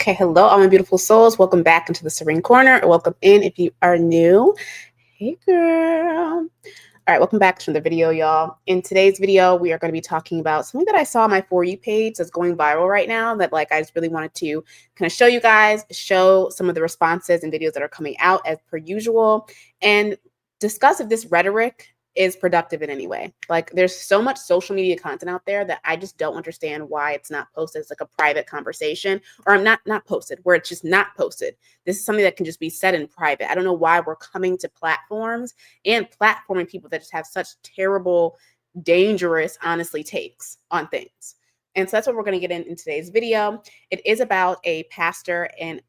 Okay, hello, all my beautiful souls. Welcome back into the Serene Corner, or welcome in if you are new. Hey, girl. All right, welcome back to the video, y'all. In today's video, we are going to be talking about something that I saw on my For You page that's going viral right now that I just really wanted to kind of show you guys, show some of the responses and videos that are coming out as per usual, and discuss if this rhetoric is productive in any way. There's so much social media content out there that I just don't understand why it's not posted as a private conversation, or I'm not posted, where it's just not posted. This is something that can just be said in private. I don't know why we're coming to platforms and platforming people that just have such terrible, dangerous, honestly, takes on things. And so that's what we're going to get in today's video. It is about a pastor and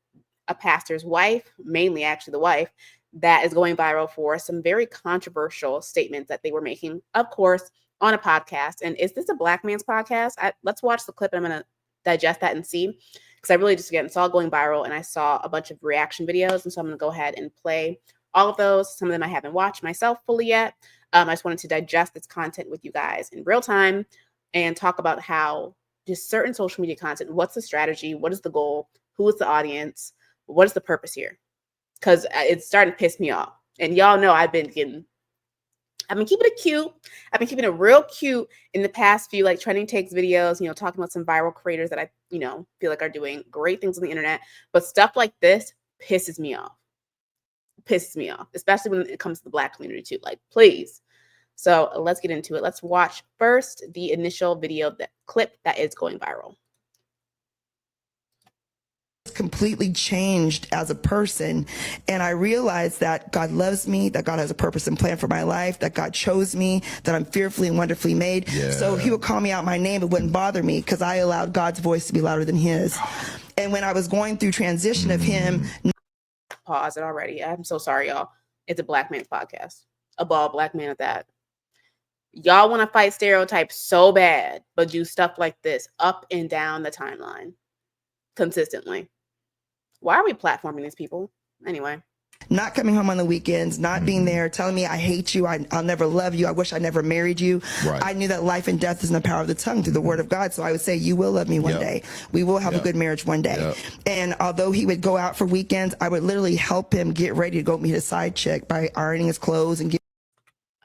a pastor's wife, mainly actually the wife, that is going viral for some very controversial statements that they were making, of course, on a podcast. And is this a Black man's podcast? Let's watch the clip and I'm going to digest that and see, because I really just, again, saw it going viral and I saw a bunch of reaction videos. And so I'm going to go ahead and play all of those. Some of them I haven't watched myself fully yet. I just wanted to digest this content with you guys in real time and talk about how just certain social media content, what's the strategy, what is the goal, who is the audience, what is the purpose here? Because it's starting to piss me off. And y'all know I've been keeping it cute. I've been keeping it real cute in the past few trending takes videos, talking about some viral creators that I, feel like are doing great things on the internet. But stuff like this pisses me off. Pisses me off, especially when it comes to the Black community too. Please. So let's get into it. Let's watch first the initial video, that clip that is going viral. Completely changed as a person, and I realized that God loves me, that God has a purpose and plan for my life, that God chose me, that I'm fearfully and wonderfully made. So he would call me out my name, it wouldn't bother me because I allowed God's voice to be louder than his. And when I was going through transition of him, pause it already. I'm so sorry, y'all. It's a Black man's podcast, a bald Black man at that. Y'all want to fight stereotypes so bad, but do stuff like this up and down the timeline consistently. Why are we platforming these people? Anyway. Not coming home on the weekends, not being there, telling me I hate you, I'll never love you, I wish I never married you. Right. I knew that life and death is in the power of the tongue through the word of God. So I would say, you will love me one day. We will have a good marriage one day. And although he would go out for weekends, I would literally help him get ready to go meet a side chick by ironing his clothes and get.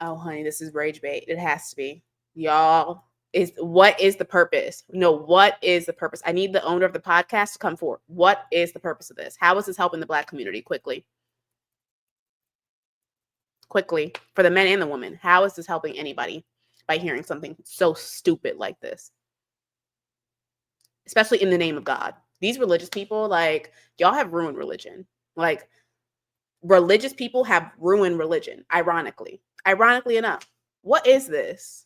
Oh, honey, this is rage bait. It has to be. Y'all, what is the purpose? No, what is the purpose? I need the owner of the podcast to come forward. What is the purpose of this? How is this helping the Black community? Quickly, for the men and the women. How is this helping anybody by hearing something so stupid like this? Especially in the name of God. These religious people, y'all have ruined religion. Religious people have ruined religion, ironically enough. What is this?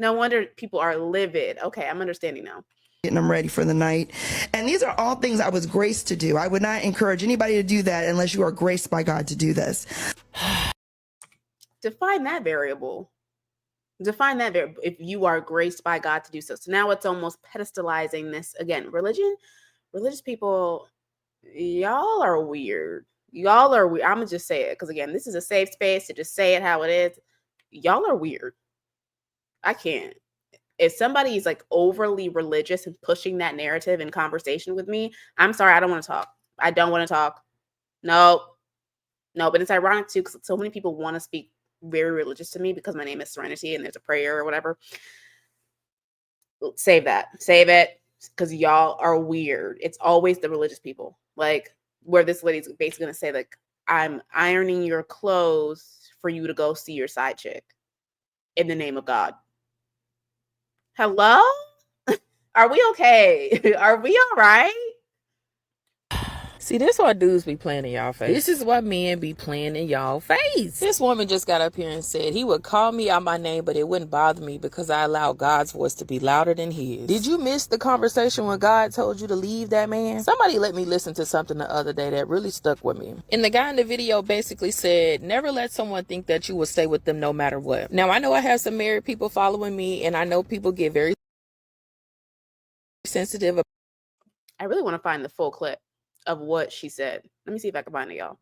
No wonder people are livid. Okay, I'm understanding now. Getting them ready for the night. And these are all things I was graced to do. I would not encourage anybody to do that unless you are graced by God to do this. Define that variable. Define that variable if you are graced by God to do so. So now it's almost pedestalizing this again. Religious people, y'all are weird. Y'all are weird. I'm gonna just say it because again, this is a safe space to just say it how it is. Y'all are weird. I can't. If somebody is overly religious and pushing that narrative in conversation with me, I'm sorry, I don't want to talk. I don't want to talk. No, but it's ironic too because so many people want to speak very religious to me because my name is Serenity and there's a prayer or whatever. Save it because y'all are weird. It's always the religious people, where this lady's basically gonna say I'm ironing your clothes for you to go see your side chick in the name of God. Hello? Are we okay? Are we all right? See, this why dudes be playing in y'all face. This is why men be playing in y'all face. This woman just got up here and said he would call me out my name, but it wouldn't bother me because I allowed God's voice to be louder than his. Did you miss the conversation when God told you to leave that man? Somebody let me listen to something the other day that really stuck with me. And the guy in the video basically said, never let someone think that you will stay with them no matter what. Now, I know I have some married people following me, and I know people get very sensitive. I really want to find the full clip of what she said. Let me see if I can find it, y'all.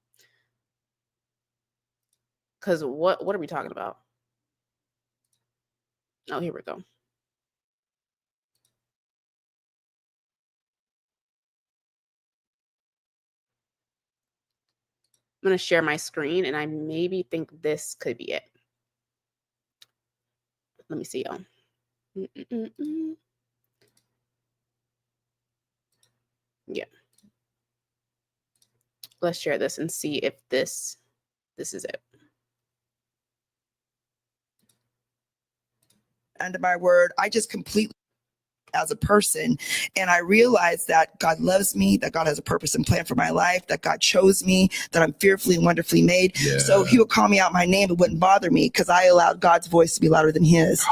Because what are we talking about? Oh, here we go. I'm going to share my screen, and I maybe think this could be it. Let me see, y'all. Yeah. Let's share this and see if this is it. Under my word, I just completely as a person. And I realized that God loves me, that God has a purpose and plan for my life, that God chose me, that I'm fearfully and wonderfully made. Yeah. So he would call me out my name. It wouldn't bother me because I allowed God's voice to be louder than his.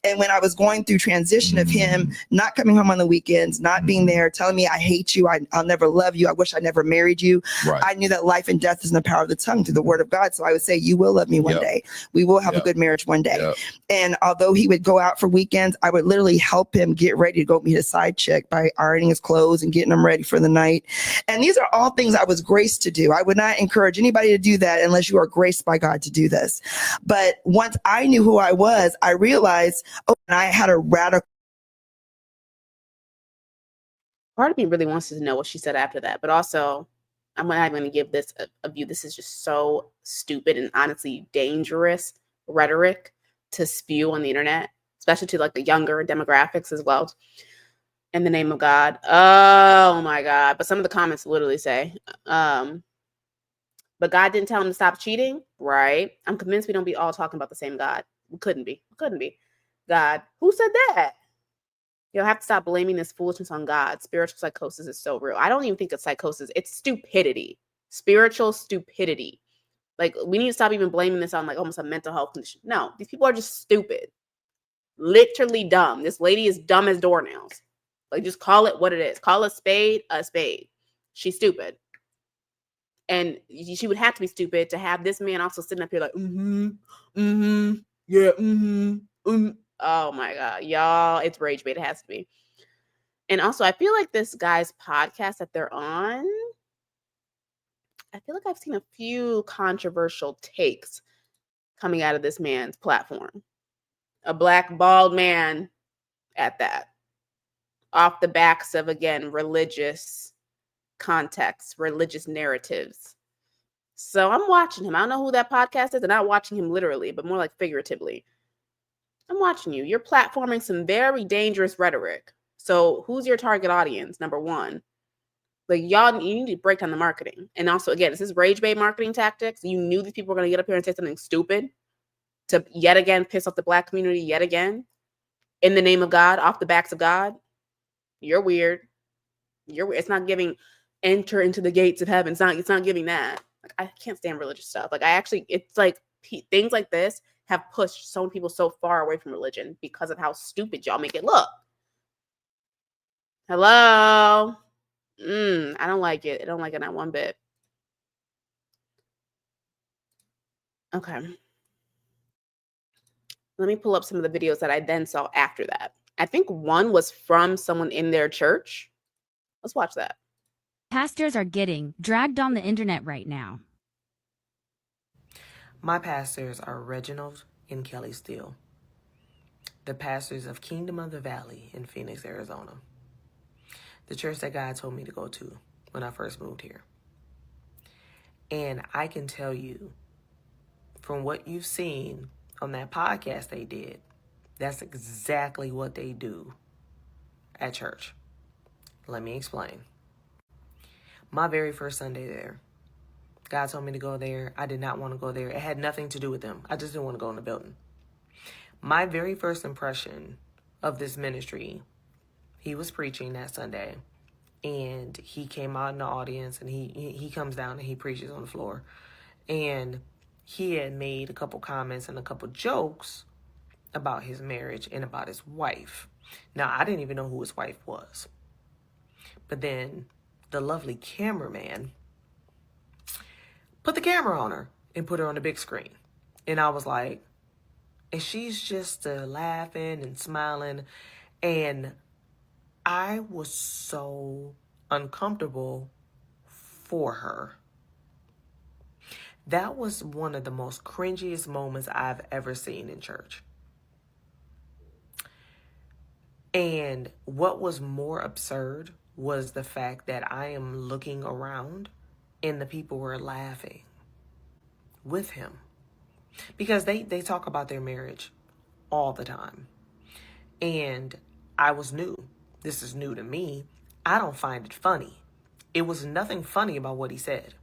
And when I was going through transition of him not coming home on the weekends, not being there, telling me I hate you, I'll never love you, I wish I never married you, right. I knew that life and death is in the power of the tongue through the word of God. So I would say, you will love me one day. We will have a good marriage one day. And although he would go out for weekends, I would literally help him get ready to go meet a side chick by ironing his clothes and getting him ready for the night. And these are all things I was graced to do. I would not encourage anybody to do that unless you are graced by God to do this. But once I knew who I was, I realized, and I had a radical. Part of me really wants to know what she said after that, but also I'm not going to give this a view. This is just so stupid and honestly dangerous rhetoric to spew on the internet, especially to like the younger demographics as well. In the name of God. Oh my God. But some of the comments literally say, but God didn't tell him to stop cheating, right? I'm convinced we don't be all talking about the same God. We couldn't be. God, who said that? You'll have to stop blaming this foolishness on God. Spiritual psychosis is so real. I don't even think it's psychosis. It's stupidity. Spiritual stupidity. Like, we need to stop even blaming this on like almost a mental health condition. No, these people are just stupid. Literally dumb. This lady is dumb as doornails. Like, just call it what it is. Call a spade a spade. She's stupid. And she would have to be stupid to have this man also sitting up here like, yeah, Oh my God, y'all, it's rage bait. It has to be. And also, I feel like this guy's podcast that they're on, I feel like I've seen a few controversial takes coming out of this man's platform. A black bald man at that. Off the backs of, again, religious contexts, religious narratives. So I'm watching him. I don't know who that podcast is. I'm not watching him literally, but more like figuratively. I'm watching you. You're platforming some very dangerous rhetoric. So who's your target audience? Number one. Like, y'all, you need to break down the marketing. And also, again, this is rage bait marketing tactics. You knew these people were going to get up here and say something stupid to yet again piss off the black community yet again. In the name of God, off the backs of God. You're weird. It's not giving enter into the gates of heaven. It's not giving that. Like, I can't stand religious stuff. Like, it's like things like this have pushed so many people so far away from religion because of how stupid y'all make it look. Hello? I don't like it. I don't like it not one bit. Okay. Let me pull up some of the videos that I then saw after that. I think one was from someone in their church. Let's watch that. Pastors are getting dragged on the internet right now. My pastors are Reginald and Kelly Steele, the pastors of Kingdom of the Valley in Phoenix, Arizona, the church that God told me to go to when I first moved here. And I can tell you, from what you've seen on that podcast they did, that's exactly what they do at church. Let me explain. My very first Sunday there, God told me to go there. I did not want to go there. It had nothing to do with them. I just didn't want to go in the building. My very first impression of this ministry, he was preaching that Sunday, and he came out in the audience, and he comes down and he preaches on the floor. And he had made a couple comments and a couple jokes about his marriage and about his wife. Now, I didn't even know who his wife was. But then the lovely cameraman put the camera on her and put her on the big screen. And I was like, and she's just laughing and smiling. And I was so uncomfortable for her. That was one of the most cringiest moments I've ever seen in church. And what was more absurd was the fact that I am looking around and the people were laughing. with him. Because they talk about their marriage all the time. And I was new. This is new to me. I don't find it funny. It was nothing funny about what he said.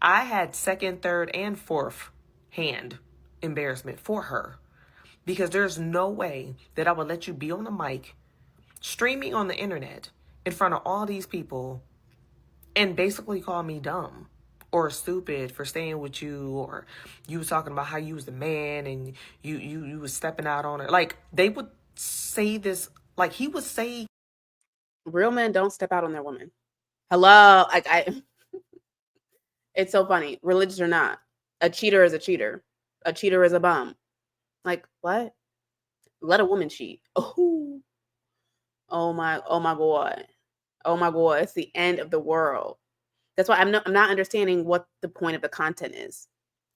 I had second, third, and fourth hand embarrassment for her. Because there's no way that I would let you be on the mic, streaming on the internet, in front of all these people, and basically call me dumb or stupid for staying with you, or you was talking about how you was the man and you was stepping out on her. Like, they would say this, like he would say, real men don't step out on their women. Hello. It's so funny. Religious or not, a cheater is a cheater. A cheater is a bum. Like, what? Let a woman cheat. Oh my God. Oh my God. It's the end of the world. That's why I'm not understanding what the point of the content is.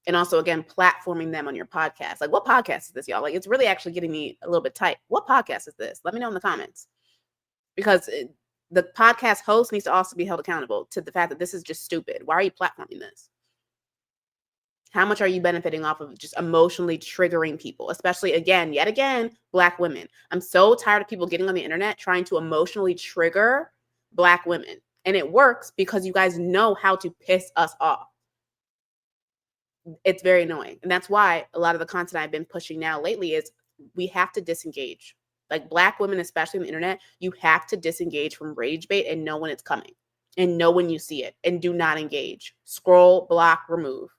And also, again, platforming them on your podcast. Like, what podcast is this, y'all? Like, it's really actually getting me a little bit tight. What podcast is this? Let me know in the comments. Because the podcast host needs to also be held accountable to the fact that this is just stupid. Why are you platforming this? How much are you benefiting off of just emotionally triggering people, especially, yet again, Black women? I'm so tired of people getting on the internet trying to emotionally trigger Black women. And it works because you guys know how to piss us off. It's very annoying. And that's why a lot of the content I've been pushing now lately is we have to disengage. Like, Black women, especially on the internet, you have to disengage from rage bait and know when it's coming and know when you see it and do not engage. Scroll, block, remove.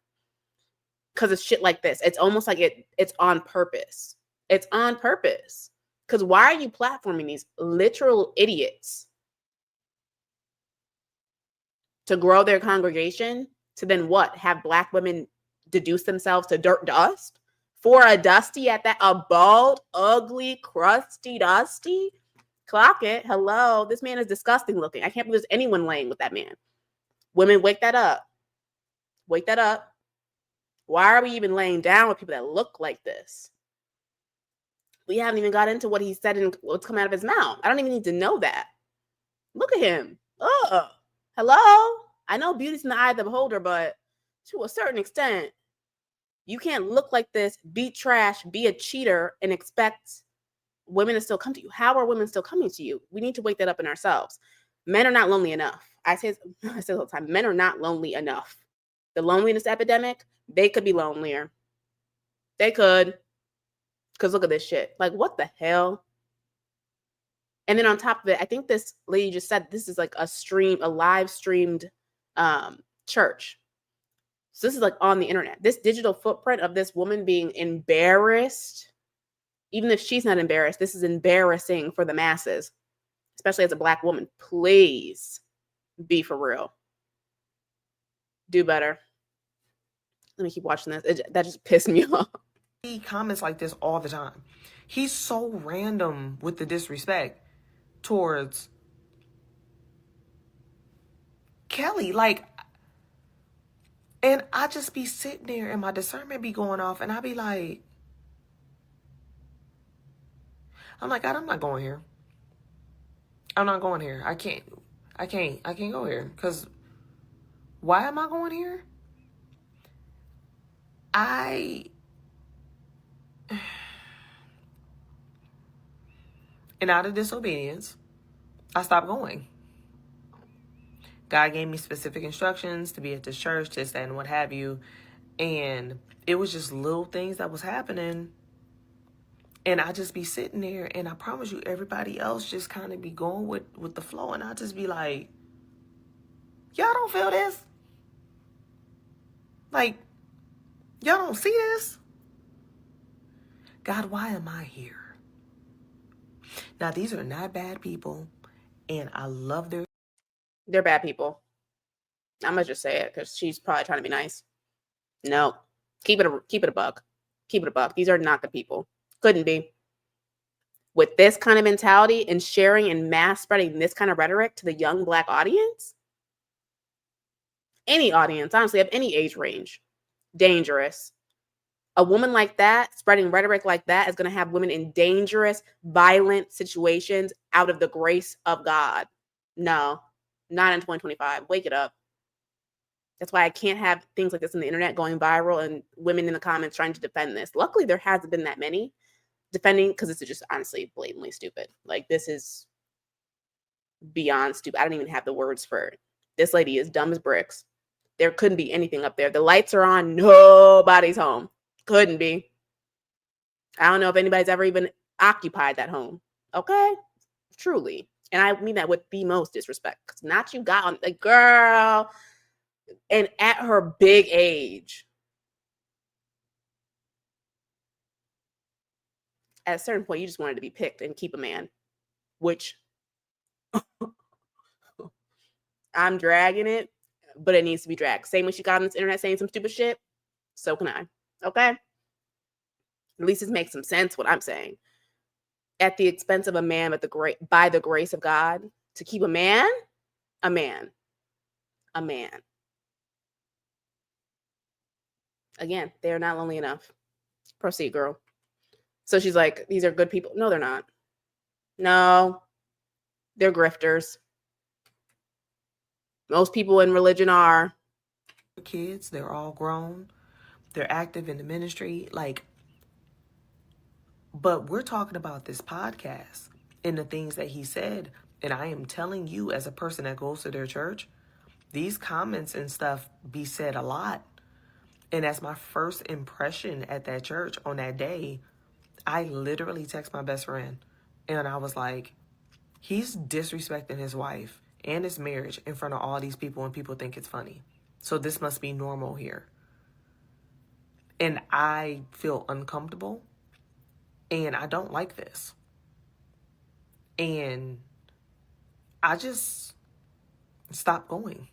Because it's shit like this. It's almost like it's on purpose. It's on purpose. Because why are you platforming these literal idiots to grow their congregation to then what? Have Black women deduce themselves to dirt dust? For a dusty at that, a bald, ugly, crusty dusty? Clock it. Hello. This man is disgusting looking. I can't believe there's anyone laying with that man. Women, wake that up. Wake that up. Why are we even laying down with people that look like this? We haven't even got into what he said and what's coming out of his mouth. I don't even need to know that. Look at him. Oh, hello? I know beauty's in the eye of the beholder, but to a certain extent, you can't look like this, be trash, be a cheater, and expect women to still come to you. How are women still coming to you? We need to wake that up in ourselves. Men are not lonely enough. I say all the time, men are not lonely enough. The loneliness epidemic, they could be lonelier. They could. Because look at this shit. Like, what the hell? And then on top of it, I think this lady just said this is like a live streamed church. So this is like on the internet. This digital footprint of this woman being embarrassed, even if she's not embarrassed, this is embarrassing for the masses, especially as a Black woman. Please be for real. Do better. Let me keep watching this. That just pissed me off. He comments like this all the time. He's so random with the disrespect towards Kelly. Like, and I just be sitting there and my discernment be going off and I be like, I'm like, God, I'm not going here. I'm not going here. I can't go here. Because why am I going here? And out of disobedience, I stopped going. God gave me specific instructions to be at this church, this, that, and what have you. And it was just little things that was happening. And I just be sitting there, and I promise you, everybody else just kind of be going with the flow. And I just be like, y'all don't feel this? Like, y'all don't see this? God, why am I here? Now, these are not bad people, and I love their... They're bad people. I'm going to just say it because she's probably trying to be nice. No. Keep it a buck. Keep it a buck. These are not the people. Couldn't be. With this kind of mentality and sharing and mass spreading this kind of rhetoric to the young Black audience, any audience, honestly, of any age range, dangerous. A woman like that, spreading rhetoric like that, is going to have women in dangerous, violent situations out of the grace of God. No, not in 2025. Wake it up. That's why I can't have things like this on the internet going viral and women in the comments trying to defend this. Luckily, there hasn't been that many defending, because this is just honestly blatantly stupid. Like, this is beyond stupid. I don't even have the words for it. This lady is dumb as bricks. There couldn't be anything up there. The lights are on. Nobody's home. Couldn't be. I don't know if anybody's ever even occupied that home. Okay? Truly. And I mean that with the most disrespect. Because not you got on, like, girl. And at her big age, at a certain point, you just wanted to be picked and keep a man, which I'm dragging it, but it needs to be dragged. Same way she got on this internet saying some stupid shit, so can I. Okay? At least it makes some sense what I'm saying. At the expense of a man, but by the grace of God, to keep a man. Again, they are not lonely enough. Proceed, girl. So she's like, these are good people. No, they're not. No, they're grifters. Most people in religion are. Kids, they're all grown. They're active in the ministry. Like, but we're talking about this podcast and the things that he said. And I am telling you, as a person that goes to their church, these comments and stuff be said a lot. And as my first impression at that church on that day, I literally text my best friend. And I was like, he's disrespecting his wife and his marriage in front of all these people, and people think it's funny. So this must be normal here. And I feel uncomfortable. And I don't like this. And I just stopped going.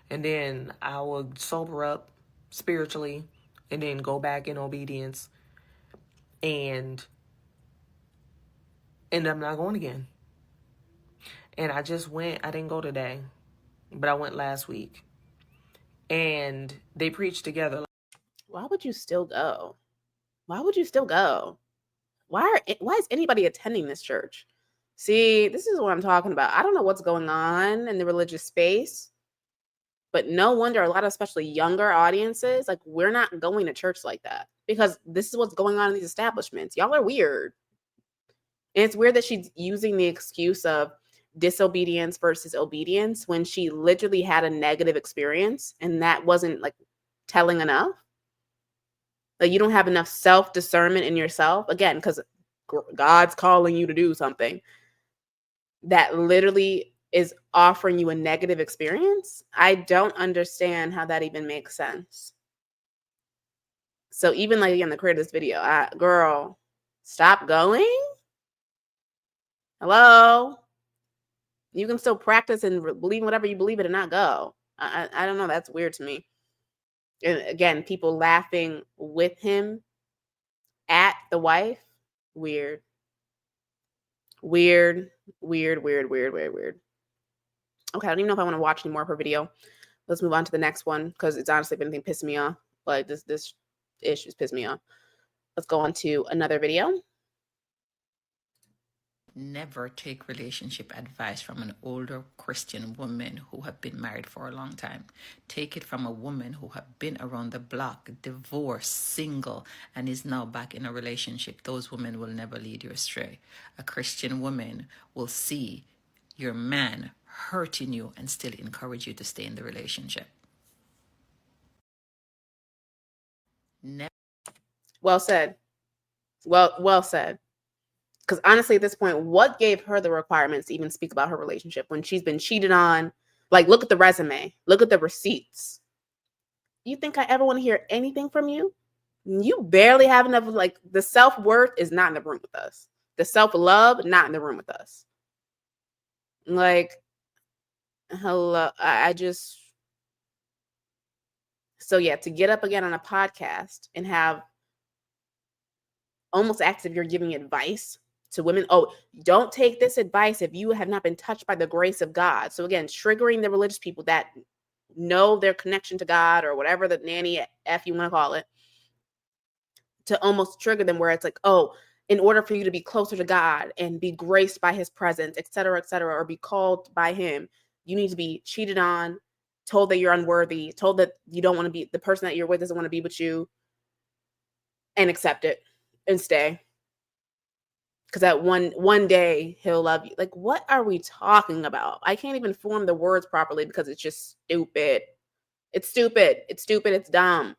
And then I would sober up spiritually and then go back in obedience and end up not going again. And I just went. I didn't go today, but I went last week. And they preached together. Why would you still go? Why would you still go? Why is anybody attending this church? See, this is what I'm talking about. I don't know what's going on in the religious space, but no wonder a lot of especially younger audiences, like, we're not going to church like that, because this is what's going on in these establishments. Y'all are weird. And it's weird that she's using the excuse of disobedience versus obedience when she literally had a negative experience, and that wasn't like telling enough. Like, you don't have enough self-discernment in yourself, again, because God's calling you to do something that literally is offering you a negative experience. I don't understand how that even makes sense. So even like, again, the creator of this video, girl, stop going. Hello? You can still practice and believe whatever you believe in and not go. I don't know. That's weird to me. And again, people laughing with him at the wife. Weird. Okay, I don't even know if I want to watch any more of her video. Let's move on to the next one, because it's honestly been anything pissing me off. Like, this issue's pissed me off. Let's go on to another video. Never take relationship advice from an older Christian woman who have been married for a long time. Take it from a woman who have been around the block, divorced, single, and is now back in a relationship. Those women will never lead you astray. A Christian woman will see your man hurting you and still encourage you to stay in the relationship. Well said. Well said. Because honestly, at this point, what gave her the requirements to even speak about her relationship when she's been cheated on? Like, look at the resume. Look at the receipts. You think I ever want to hear anything from you? You barely have enough. Like, the self-worth is not in the room with us. The self-love, not in the room with us. Like, hello. So yeah, to get up again on a podcast and have almost act as if you're giving advice to women. Oh, don't take this advice if you have not been touched by the grace of God. So again, triggering the religious people that know their connection to God, or whatever the nanny F you want to call it, to almost trigger them where it's like, oh, in order for you to be closer to God and be graced by his presence, et cetera, or be called by him, you need to be cheated on, told that you're unworthy, told that you don't want to be, the person that you're with doesn't want to be with you, and accept it and stay. Because that one day he'll love you. Like, what are we talking about? I can't even form the words properly because it's just stupid. It's stupid. It's stupid. It's dumb.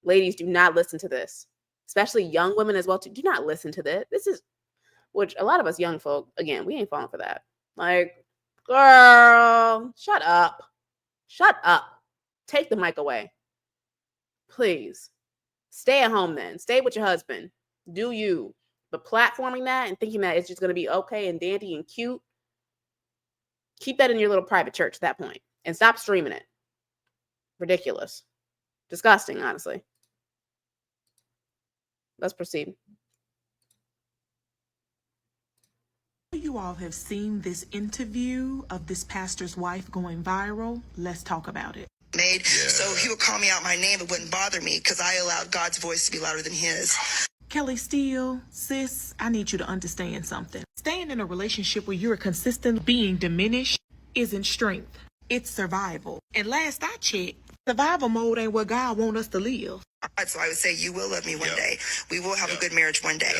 Ladies, do not listen to this. Especially young women as well, too. Do not listen to this. This is, which a lot of us young folk, again, we ain't falling for that. Like, girl, shut up. Shut up. Take the mic away. Please. Stay at home then. Stay with your husband. Do you. But platforming that and thinking that it's just going to be okay and dandy and cute, keep that in your little private church at that point. And stop streaming it. Ridiculous. Disgusting, honestly. Let's proceed. You all have seen this interview of this pastor's wife going viral. Let's talk about it. So he would call me out my name. It wouldn't bother me because I allowed God's voice to be louder than his. Kelly Steele, sis, I need you to understand something. Staying in a relationship where you're consistently being diminished isn't strength. It's survival. And last I checked, survival mode ain't where God wants us to live. So I would say, you will love me one day. We will have a good marriage one day.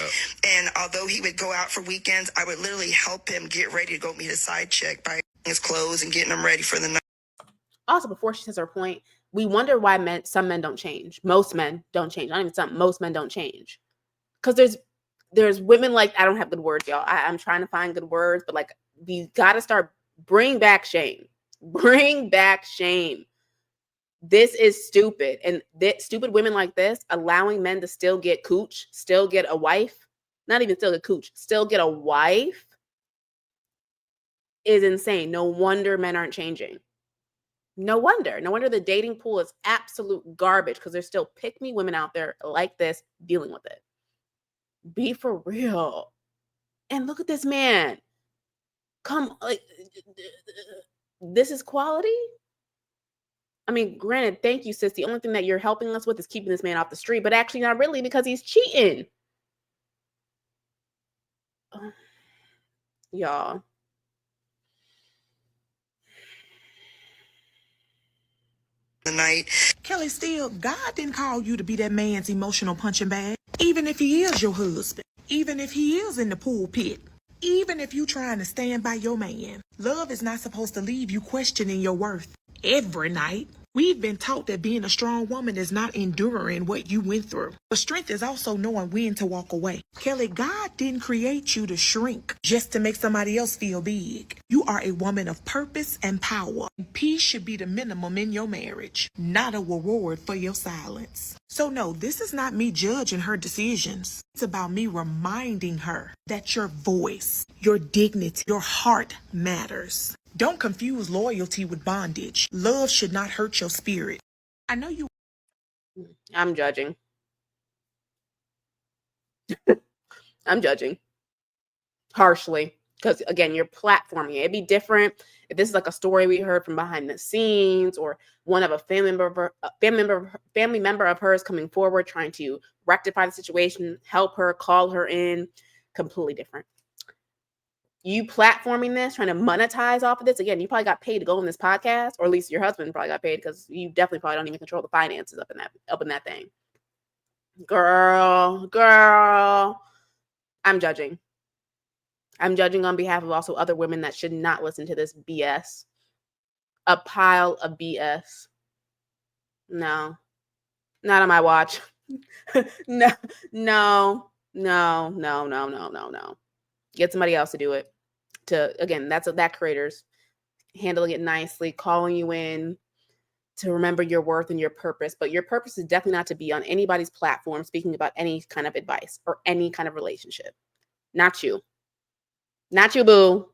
And although he would go out for weekends, I would literally help him get ready to go meet a side chick by his clothes and getting him ready for the night. Also, before she says her point, we wonder why some men don't change. Most men don't change. Not even some. Most men don't change. Because there's women like, I don't have good words, y'all. I'm trying to find good words, but like, we got to start, bring back shame. Bring back shame. This is stupid. And stupid women like this, allowing men to still get cooch, still get a wife, not even still get cooch, still get a wife, is insane. No wonder men aren't changing. No wonder. No wonder the dating pool is absolute garbage, because there's still pick-me women out there like this dealing with it. Be for real. And look at this man. Come, like, this is quality? I mean, granted, thank you, sis. The only thing that you're helping us with is keeping this man off the street, but actually not really, because he's cheating. Y'all. The night. Kelly Steele, God didn't call you to be that man's emotional punching bag. Even if he is your husband. Even if he is in the pulpit. Even if you trying to stand by your man. Love is not supposed to leave you questioning your worth every night. We've been taught that being a strong woman is not enduring what you went through. But strength is also knowing when to walk away. Kelly, God didn't create you to shrink just to make somebody else feel big. You are a woman of purpose and power. Peace should be the minimum in your marriage, not a reward for your silence. So no, this is not me judging her decisions. It's about me reminding her that your voice, your dignity, your heart matters. Don't confuse loyalty with bondage. Love should not hurt your spirit. I know you. I'm judging. I'm judging harshly, because again, you're platforming it. It'd be different if this is like a story we heard from behind the scenes, or one of a family member of hers coming forward trying to rectify the situation, help her, call her in. Completely different. You platforming this, trying to monetize off of this. Again, you probably got paid to go on this podcast, or at least your husband probably got paid, because you definitely probably don't even control the finances up in that thing. Girl, I'm judging. I'm judging on behalf of also other women that should not listen to this BS. A pile of BS. No, not on my watch. No. Get somebody else to do it. Again, that's that creators handling it nicely, calling you in to remember your worth and your purpose. But your purpose is definitely not to be on anybody's platform speaking about any kind of advice or any kind of relationship. Not you. Not you, boo.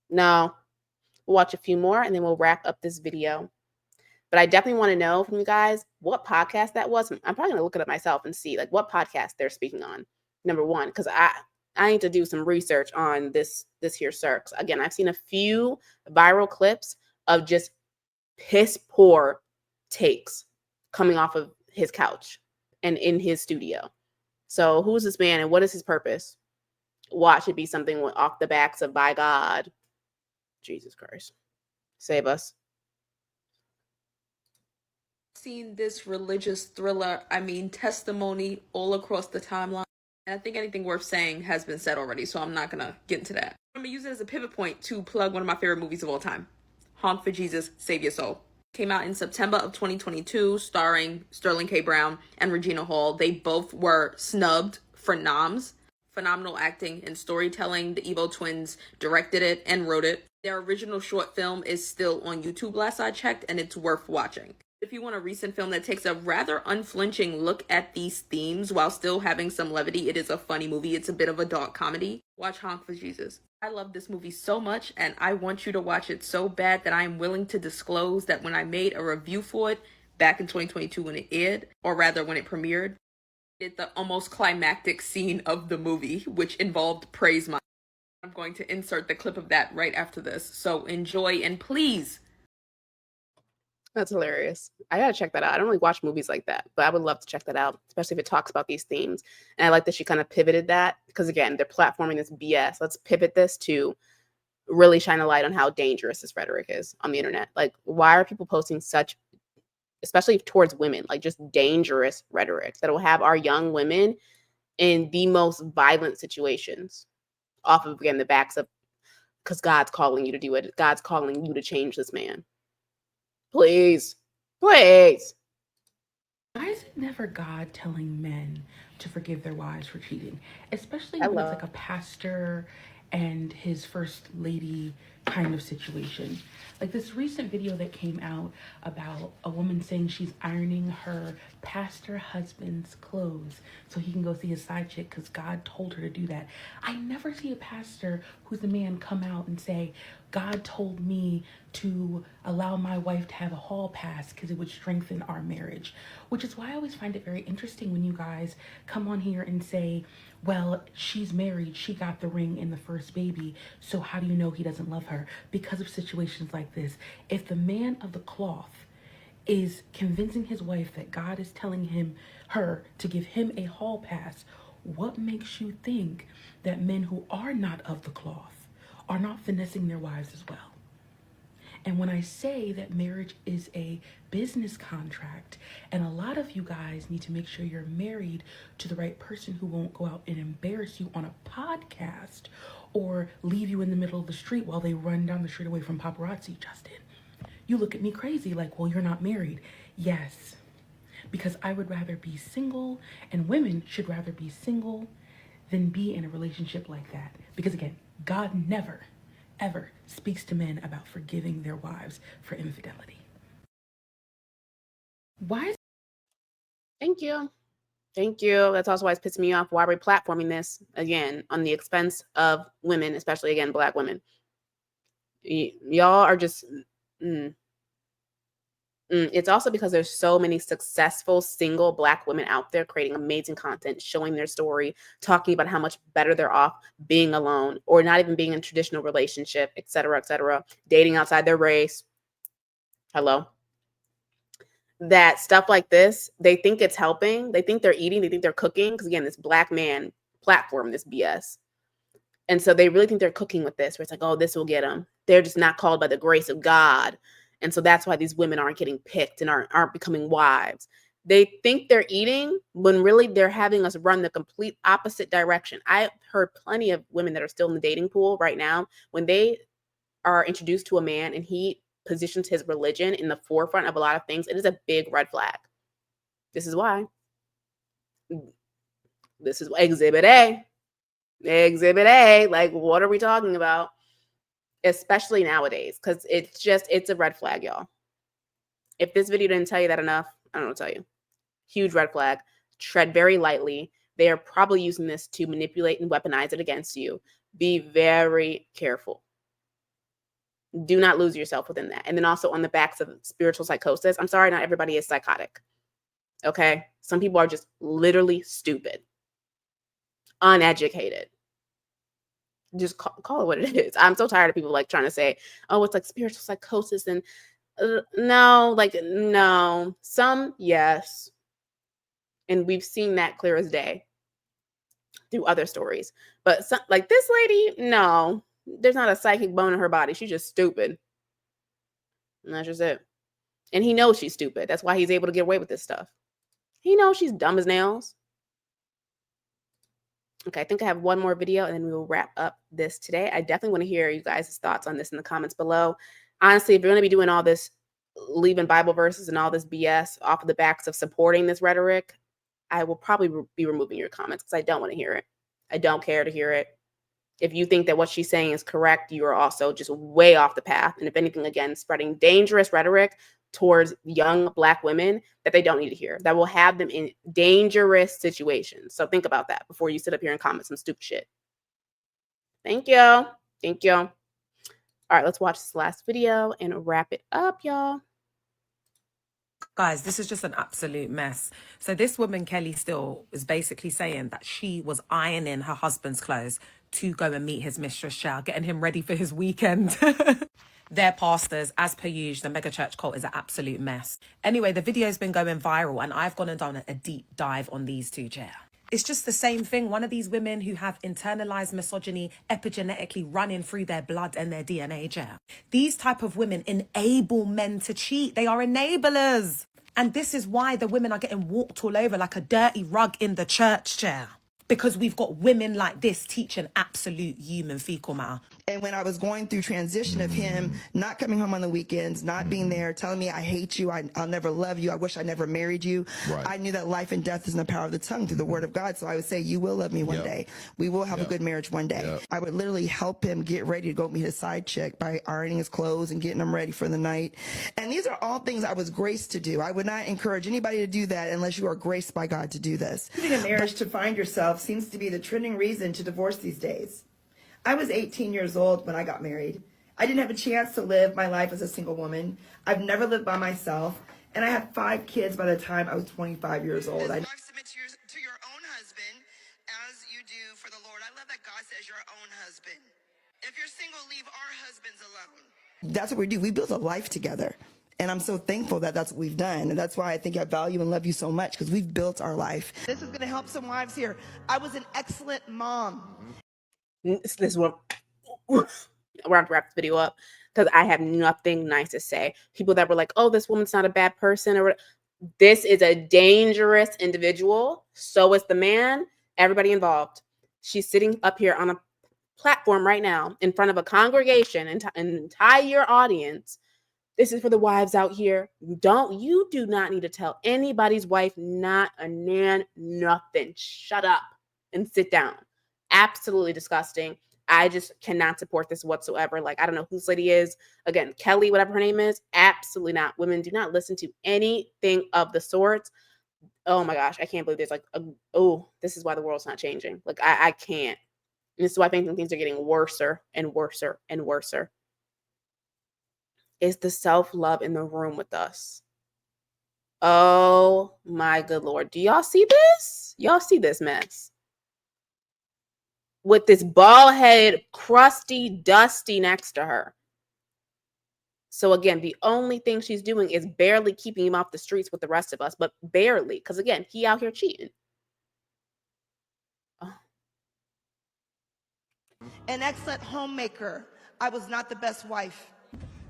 No. We'll watch a few more and then we'll wrap up this video. But I definitely want to know from you guys what podcast that was. I'm probably going to look it up myself and see like what podcast they're speaking on. Number one, because I need to do some research on this here sir. Again, I've seen a few viral clips of just piss poor takes coming off of his couch and in his studio. So who's this man and what is his purpose? Watch it be something off the backs of by God. Jesus Christ. Save us. seen this religious thriller, testimony all across the timeline. And I think anything worth saying has been said already, so I'm not gonna get into that. I'm gonna use it as a pivot point to plug one of my favorite movies of all time, Honk for Jesus, Save Your Soul. Came out in September of 2022, starring Sterling K. Brown and Regina Hall. They both were snubbed for noms. Phenomenal acting and storytelling. The Evo twins directed it and wrote it. Their original short film is still on YouTube last I checked, and it's worth watching. If you want a recent film that takes a rather unflinching look at these themes while still having some levity, it is a funny movie. It's a bit of a dark comedy. Watch Honk for Jesus. I love this movie so much, and I want you to watch it so bad that I am willing to disclose that when I made a review for it back in 2022 when it aired, or rather when it premiered, did the almost climactic scene of the movie, which involved praise my. I'm going to insert the clip of that right after this. So enjoy, and please. That's hilarious. I gotta check that out. I don't really watch movies like that, but I would love to check that out, especially if it talks about these themes. And I like that she kind of pivoted that because, again, they're platforming this BS. Let's pivot this to really shine a light on how dangerous this rhetoric is on the internet. Like, why are people posting such, especially towards women, like just dangerous rhetoric that will have our young women in the most violent situations off of, again, the backs of, because God's calling you to do it. God's calling you to change this man. Please. Please. Why is it never God telling men to forgive their wives for cheating? Especially when it's like a pastor and his first lady kind of situation. Like this recent video that came out about a woman saying she's ironing her pastor husband's clothes so he can go see his side chick because God told her to do that. I never see a pastor who's a man come out and say, God told me to allow my wife to have a hall pass because it would strengthen our marriage. Which is why I always find it very interesting when you guys come on here and say, well, she's married, she got the ring in the first baby, so how do you know he doesn't love her? Because of situations like this. If the man of the cloth is convincing his wife that God is telling her to give him a hall pass, what makes you think that men who are not of the cloth are not finessing their wives as well? And when I say that marriage is a business contract, and a lot of you guys need to make sure you're married to the right person who won't go out and embarrass you on a podcast or leave you in the middle of the street while they run down the street away from paparazzi, Justin. You look at me crazy like, well, you're not married. Yes, because I would rather be single, and women should rather be single than be in a relationship like that. Because again, God never, ever speaks to men about forgiving their wives for infidelity. Why is Thank you. Thank you. That's also why it's pissing me off. Why we're platforming this, again, on the expense of women, especially, again, Black women. Y'all are just... It's also because there's so many successful single Black women out there creating amazing content, showing their story, talking about how much better they're off being alone or not even being in a traditional relationship, et cetera, dating outside their race. Hello. That stuff like this, they think it's helping. They think they're eating. They think they're cooking. Because again, this Black man platform, this BS. And so they really think they're cooking with this, where it's like, oh, this will get them. They're just not called by the grace of God. And so that's why these women aren't getting picked and aren't becoming wives. They think they're eating when really they're having us run the complete opposite direction. I've heard plenty of women that are still in the dating pool right now, when they are introduced to a man and he positions his religion in the forefront of a lot of things, it is a big red flag. This is why. This is Exhibit A. Exhibit A. Like, what are we talking about? Especially nowadays, because it's a red flag, y'all. If this video didn't tell you that enough, I don't know what to tell you. Huge red flag. Tread very lightly. They are probably using this to manipulate and weaponize it against you. Be very careful. Do not lose yourself within that. And then also on the backs of spiritual psychosis, I'm sorry, not everybody is psychotic. Okay? Some people are just literally stupid, uneducated. Just call it what it is. I'm so tired of people like trying to say, oh, it's like spiritual psychosis. And no, some, yes. And we've seen that clear as day through other stories. But some, like this lady, no, there's not a psychic bone in her body. She's just stupid. And that's just it. And he knows she's stupid. That's why he's able to get away with this stuff. He knows she's dumb as nails. Okay, I think I have one more video and then we will wrap up this today. I definitely want to hear you guys' thoughts on this in the comments below. Honestly, if you're going to be doing all this, leaving Bible verses and all this BS off of the backs of supporting this rhetoric, I will probably be removing your comments because I don't want to hear it. I don't care to hear it. If you think that what she's saying is correct, you are also just way off the path. And if anything, again, spreading dangerous rhetoric towards young Black women that they don't need to hear, that will have them in dangerous situations. So think about that before you sit up here and comment some stupid shit. Thank you. Thank you. All right, let's watch this last video and wrap it up, y'all. Guys, this is just an absolute mess. So this woman, Kelly Steele, is basically saying that she was ironing her husband's clothes to go and meet his mistress, child, getting him ready for his weekend. Their pastors, as per usual, the megachurch cult is an absolute mess. Anyway, the video's been going viral and I've gone and done a deep dive on these two, child. It's just the same thing. One of these women who have internalized misogyny epigenetically running through their blood and their DNA, chair. These type of women enable men to cheat. They are enablers. And this is why the women are getting walked all over like a dirty rug in the church, chair. Because we've got women like this teaching absolute human fecal matter. And when I was going through transition of him not coming home on the weekends, not being there, telling me I hate you, I'll never love you, I wish I never married you, I knew that life and death is in the power of the tongue through the word of God. So I would say, you will love me one day. We will have a good marriage one day. I would literally help him get ready to go meet his side chick by ironing his clothes and getting him ready for the night. And these are all things I was graced to do. I would not encourage anybody to do that unless you are graced by God to do this. Choosing a marriage to find yourself seems to be the trending reason to divorce these days. I was 18 years old when I got married. I didn't have a chance to live my life as a single woman. I've never lived by myself, and I had 5 kids by the time I was 25 years old. I submit to your own husband as you do for the Lord. I love that God says your own husband. If you're single, leave our husbands alone. That's what we do. We build a life together. And I'm so thankful that that's what we've done. And that's why I think I value and love you so much, because we've built our life. This is going to help some wives here. I was an excellent mom. This one, we're going to wrap this video up because I have nothing nice to say. People that were like, oh, this woman's not a bad person, or this is a dangerous individual. So is the man, everybody involved. She's sitting up here on a platform right now in front of a congregation, an entire audience. This is for the wives out here. You do not need to tell anybody's wife, not a nan, nothing. Shut up and sit down. Absolutely disgusting. I just cannot support this whatsoever. Like, I don't know who this lady is. Again, Kelly, whatever her name is. Absolutely not. Women, do not listen to anything of the sort. Oh my gosh, I can't believe there's like, this is why the world's not changing. Like, I can't. And this is why I think things are getting worser and worser and worser. Is the self-love in the room with us? Oh my good Lord. Do y'all see this? Y'all see this mess? With this bald-headed, crusty, dusty next to her. So again, the only thing she's doing is barely keeping him off the streets with the rest of us, but barely, because again, he out here cheating. Oh. An excellent homemaker. I was not the best wife.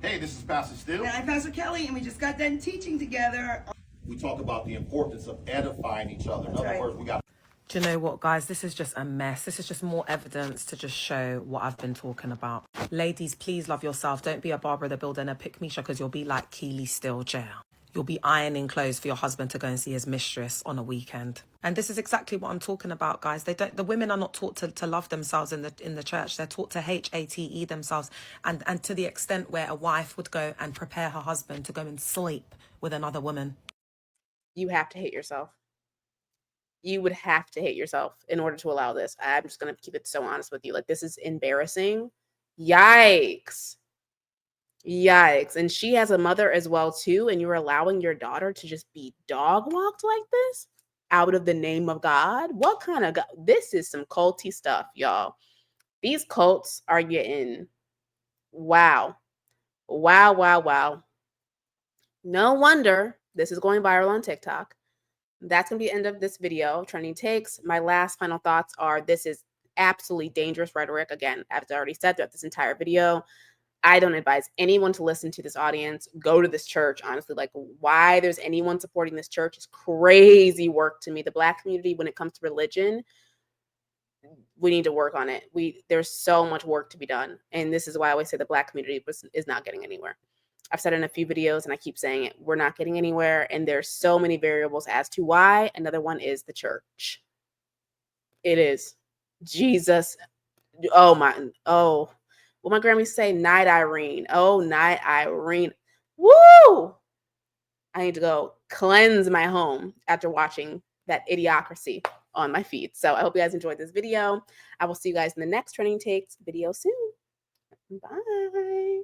Hey, this is Pastor Steele. And I'm Pastor Kelly, and we just got done teaching together. We talk about the importance of edifying each other. In other words, we got. Do you know what, guys? This is just a mess. This is just more evidence to just show what I've been talking about. Ladies, please love yourself. Don't be a Barbara the Builder and a pick-me-sha, because you'll be like Keely Steele, jail. You'll be ironing clothes for your husband to go and see his mistress on a weekend. And this is exactly what I'm talking about, guys. The women are not taught to love themselves in the church. They're taught to hate themselves. And to the extent where a wife would go and prepare her husband to go and sleep with another woman. You have to hate yourself. You would have to hate yourself in order to allow this. I'm just going to keep it so honest with you. Like, this is embarrassing. Yikes. Yikes. And she has a mother as well, too. And you're allowing your daughter to just be dog walked like this out of the name of God? What kind of God? This is some culty stuff, y'all. These cults are getting, wow. Wow, wow, wow. No wonder this is going viral on TikTok. That's going to be the end of this video. Trending takes. My last final thoughts are, this is absolutely dangerous rhetoric. Again, as I already said throughout this entire video, I don't advise anyone to listen to this audience, go to this church. Honestly, like why there's anyone supporting this church is crazy work to me. The Black community, when it comes to religion, we need to work on it. There's so much work to be done. And this is why I always say the Black community is not getting anywhere. I've said in a few videos and I keep saying it, we're not getting anywhere. And there's so many variables as to why. Another one is the church. It is Jesus. Oh what my grandma used to say, night Irene. Oh, night Irene. Woo! I need to go cleanse my home after watching that idiocracy on my feed. So I hope you guys enjoyed this video. I will see you guys in the next Trending Takes video soon. Bye.